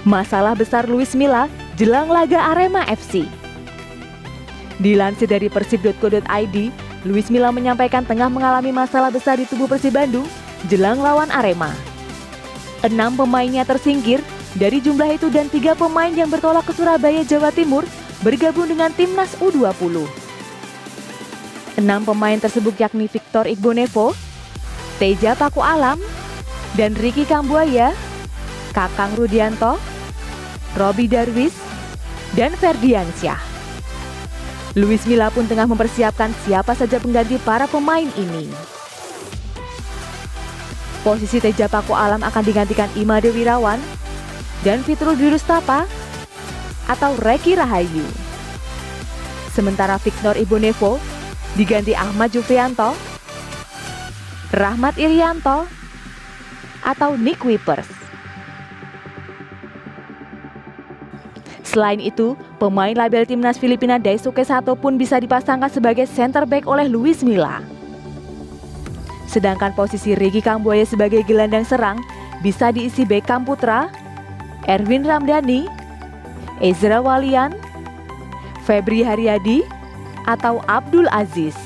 Masalah besar Luis Milla jelang laga Arema FC. Dilansir dari persib.co.id, Luis Milla menyampaikan tengah mengalami masalah besar di tubuh Persib Bandung jelang lawan Arema. 6 pemainnya tersingkir dari jumlah itu dan 3 pemain yang bertolak ke Surabaya, Jawa Timur bergabung dengan timnas U20. 6 pemain tersebut yakni Victor Igbonevo, Teja Paku Alam, dan Ricky Kambuaya, Kakang Rudianto, Robby Darwis, dan Ferdiansyah. Luis Milla pun tengah mempersiapkan siapa saja pengganti para pemain ini. Posisi Teja Paku Alam akan digantikan Imade Wirawan dan Fitrul Dirustapa atau Reki Rahayu. Sementara Victor Igbonevo diganti Ahmad Jufrianto, Rahmat Irianto, atau Nick Wipers. Selain itu, pemain label timnas Filipina Daisuke Sato pun bisa dipasangkan sebagai center back oleh Luis Milla. Sedangkan posisi Ricky Kambuaya sebagai gelandang serang bisa diisi Beckham Putra, Erwin Ramdhani, Ezra Walian, Febri Haryadi, atau Abdul Aziz.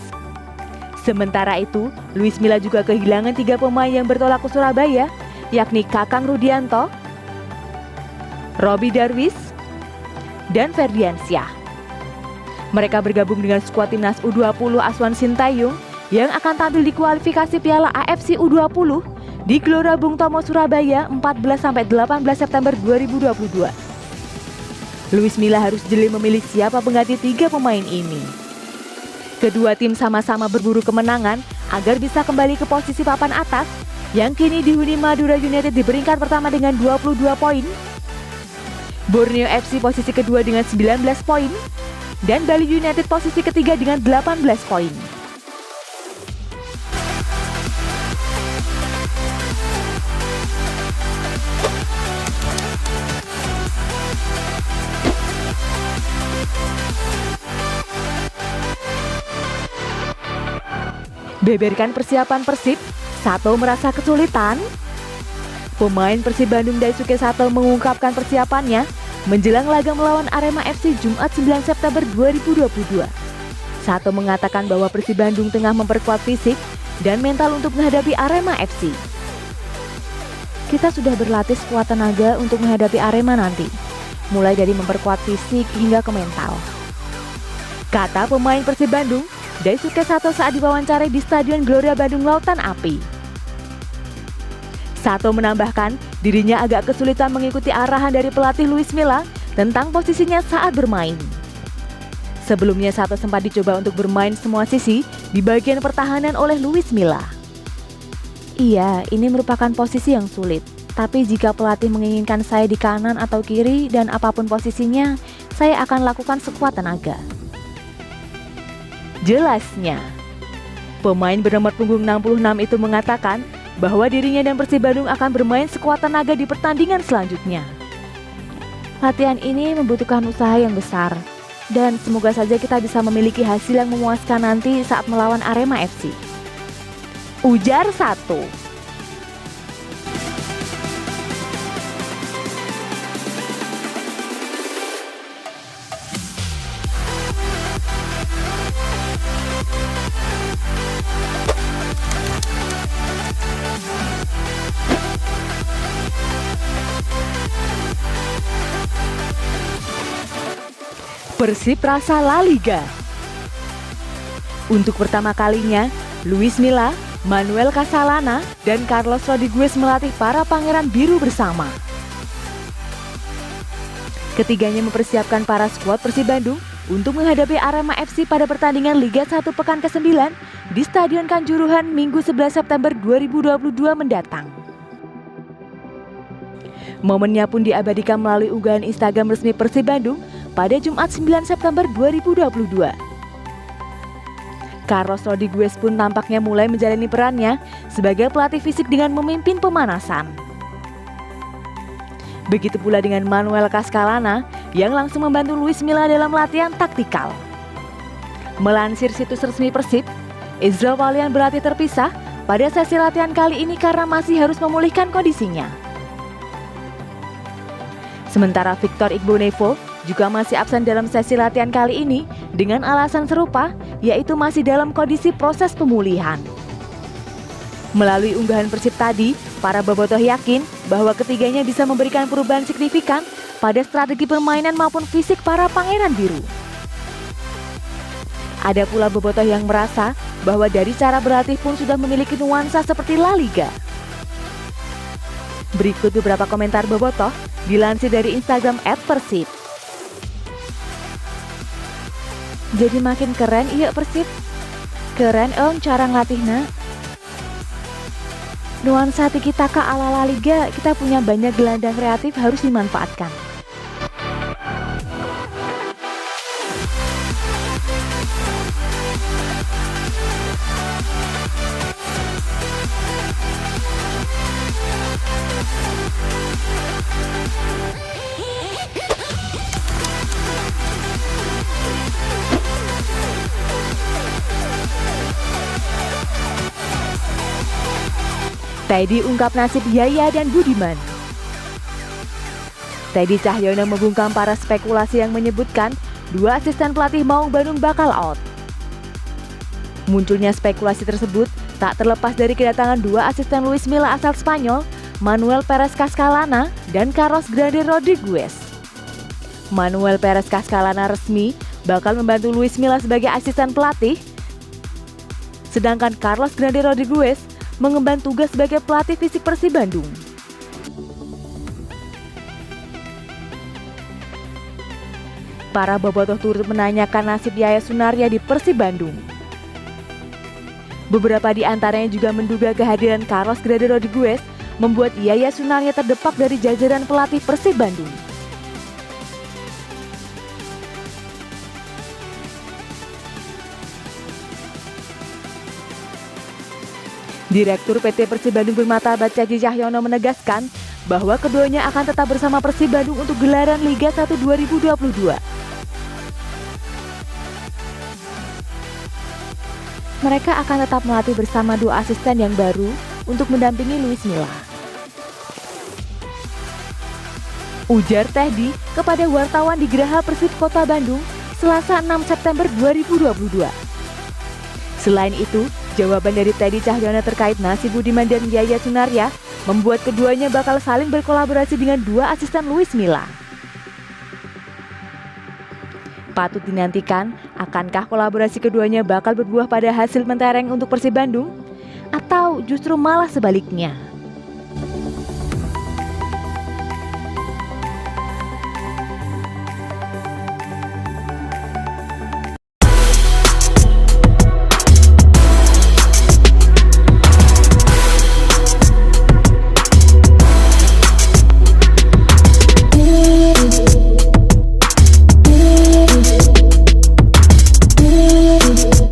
Sementara itu, Luis Milla juga kehilangan 3 pemain yang bertolak ke Surabaya, yakni Kakang Rudianto, Robby Darwis, dan Ferdiansyah. Mereka bergabung dengan skuad timnas U20 Asuhan Sintayong yang akan tampil di kualifikasi Piala AFC U20 di Gelora Bung Tomo Surabaya 14-18 September 2022. Luis Milla harus jeli memilih siapa pengganti 3 pemain ini. Kedua tim sama-sama berburu kemenangan agar bisa kembali ke posisi papan atas yang kini dihuni Madura United di peringkat pertama dengan 22 poin, Borneo FC posisi kedua dengan 19 poin, dan Bali United posisi ketiga dengan 18 poin. Beberkan persiapan Persib, Sato merasa kesulitan. Pemain Persib Bandung Daisuke Sato mengungkapkan persiapannya menjelang laga melawan Arema FC Jumat 9 September 2022. Sato mengatakan bahwa Persib Bandung tengah memperkuat fisik dan mental untuk menghadapi Arema FC. Kita sudah berlatih sekuat tenaga untuk menghadapi Arema nanti, mulai dari memperkuat fisik hingga ke mental, kata pemain Persib Bandung Daisuke Sato saat diwawancarai di Stadion Gelora Bandung Lautan Api. Sato menambahkan dirinya agak kesulitan mengikuti arahan dari pelatih Luis Milla tentang posisinya saat bermain. Sebelumnya Sato sempat dicoba untuk bermain semua sisi di bagian pertahanan oleh Luis Milla. Iya, ini merupakan posisi yang sulit, tapi jika pelatih menginginkan saya di kanan atau kiri dan apapun posisinya, saya akan lakukan sekuat tenaga, jelasnya. Pemain bernomor punggung 66 itu mengatakan bahwa dirinya dan Persib Bandung akan bermain sekuat tenaga di pertandingan selanjutnya. Latihan ini membutuhkan usaha yang besar, dan semoga saja kita bisa memiliki hasil yang memuaskan nanti saat melawan Arema FC, ujar Sato. Persib rasa La Liga. Untuk pertama kalinya, Luis Milla, Manuel Casalana, dan Carlos Rodriguez melatih para Pangeran Biru bersama. Ketiganya mempersiapkan para skuad Persib Bandung untuk menghadapi Arema FC pada pertandingan Liga 1 pekan ke-9 di Stadion Kanjuruhan Minggu 11 September 2022 mendatang. Momennya pun diabadikan melalui unggahan Instagram resmi Persib Bandung pada Jumat 9 September 2022. Carlos Rodriguez pun tampaknya mulai menjalani perannya sebagai pelatih fisik dengan memimpin pemanasan. Begitu pula dengan Manuel Casalana yang langsung membantu Luis Milla dalam latihan taktikal. Melansir situs resmi Persib, Ezra Walian berlatih terpisah pada sesi latihan kali ini karena masih harus memulihkan kondisinya. Sementara Victor Igbonevo juga masih absen dalam sesi latihan kali ini dengan alasan serupa, yaitu masih dalam kondisi proses pemulihan. Melalui unggahan Persib tadi, para bobotoh yakin bahwa ketiganya bisa memberikan perubahan signifikan pada strategi permainan maupun fisik para Pangeran Biru. Ada pula bobotoh yang merasa bahwa dari cara berlatih pun sudah memiliki nuansa seperti La Liga. Berikut beberapa komentar bobotoh dilansir dari Instagram @persib. Jadi makin keren iya Persib. Keren cara ngelatihna. Nuansa tiki taka ala La Liga, kita punya banyak gelandang kreatif harus dimanfaatkan. Teddy ungkap nasib Yaya dan Budiman. Teddy Cahyono membungkam para spekulasi yang menyebutkan dua asisten pelatih Maung Bandung bakal out. Munculnya spekulasi tersebut tak terlepas dari kedatangan dua asisten Luis Milla asal Spanyol, Manuel Perez Cascalana dan Carlos Grande Rodriguez. Manuel Perez Cascalana resmi bakal membantu Luis Milla sebagai asisten pelatih, sedangkan Carlos Grande Rodriguez mengemban tugas sebagai pelatih fisik Persib Bandung. Para bobotoh turut menanyakan nasib Yaya Sunarya di Persib Bandung. Beberapa di antaranya juga menduga kehadiran Carlos Grande Rodriguez membuat Yaya Sunarya terdepak dari jajaran pelatih Persib Bandung. Direktur PT Persib Bandung Bermartabat Teddy Cahyono menegaskan bahwa keduanya akan tetap bersama Persib Bandung untuk gelaran Liga 1 2022. Mereka akan tetap melatih bersama dua asisten yang baru untuk mendampingi Luis Milla. Ujar Teddy kepada wartawan di Geraha Persib Kota Bandung, Selasa 6 September 2022. Selain itu, jawaban dari Teddy Cahyono terkait nasib Budiman dan Yaya Sunarya membuat keduanya bakal saling berkolaborasi dengan dua asisten Luis Milla. Patut dinantikan, akankah kolaborasi keduanya bakal berbuah pada hasil mentereng untuk Persib Bandung? Atau justru malah sebaliknya?